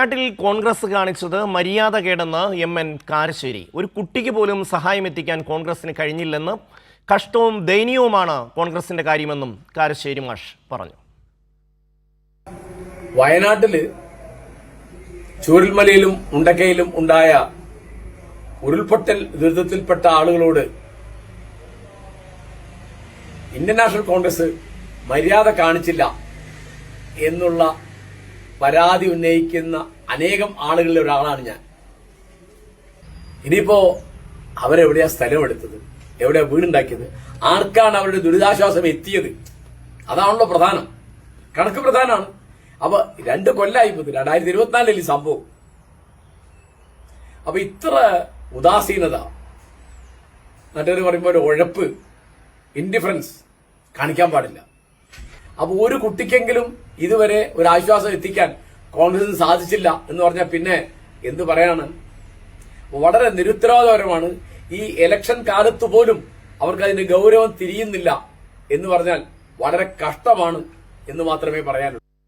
നാട്ടിൽ കോൺഗ്രസ് കാണിച്ചത് മര്യാദകേടെന്ന് എം.എൻ. കാരശ്ശേരി. ഒരു കുട്ടിക്ക് പോലും സഹായം എത്തിക്കാൻ കോൺഗ്രസിന് കഴിഞ്ഞില്ലെന്ന്, കഷ്ടവും ദയനീയവുമാണ് കോൺഗ്രസിന്റെ കാര്യമെന്നും കാരശ്ശേരി മാഷ് പറഞ്ഞു. വയനാട്ടില് ചൂരൽമലയിലും ഉണ്ടക്കയിലും ഉണ്ടായ ഉരുൾപൊട്ടൽ ദുരിതത്തിൽപ്പെട്ട ആളുകളോട് ഇന്ത്യൻ നാഷണൽ കോൺഗ്രസ് മര്യാദ കാണിച്ചില്ല എന്നുള്ള പരാതി ഉന്നയിക്കുന്ന അനേകം ആളുകളിൽ ഒരാളാണ് ഞാൻ. ഇനിയിപ്പോ അവരെവിടെയാ സ്ഥലമെടുത്തത്, എവിടെയാ വീടുണ്ടാക്കിയത്, ആർക്കാണ് അവരുടെ ദുരിതാശ്വാസം എത്തിയത്, അതാണല്ലോ പ്രധാനം. കണക്ക് പ്രധാനമാണ്. അപ്പൊ 2 കൊല്ലായി 2024 ഈ സംഭവം. അപ്പൊ ഇത്ര ഉദാസീനത, മറ്റൊരു പറയുമ്പോൾ ഒരു ഉഴപ്പ്, ഇൻഡിഫറൻസ് കാണിക്കാൻ പാടില്ല. അപ്പൊ ഒരു കുട്ടിക്കെങ്കിലും ഇതുവരെ ഒരു ആശ്വാസം എത്തിക്കാൻ കോൺഗ്രസിന് സാധിച്ചില്ല എന്ന് പറഞ്ഞാൽ പിന്നെ എന്ത് പറയാണ്? വളരെ നിരുത്തരവാദപരമാണ്. ഈ ഇലക്ഷൻ കാലത്ത് പോലും അവർക്ക് അതിന്റെ ഗൗരവം തിരിയുന്നില്ല എന്ന് പറഞ്ഞാൽ വളരെ കഷ്ടമാണ് എന്ന് മാത്രമേ പറയാനുള്ളൂ.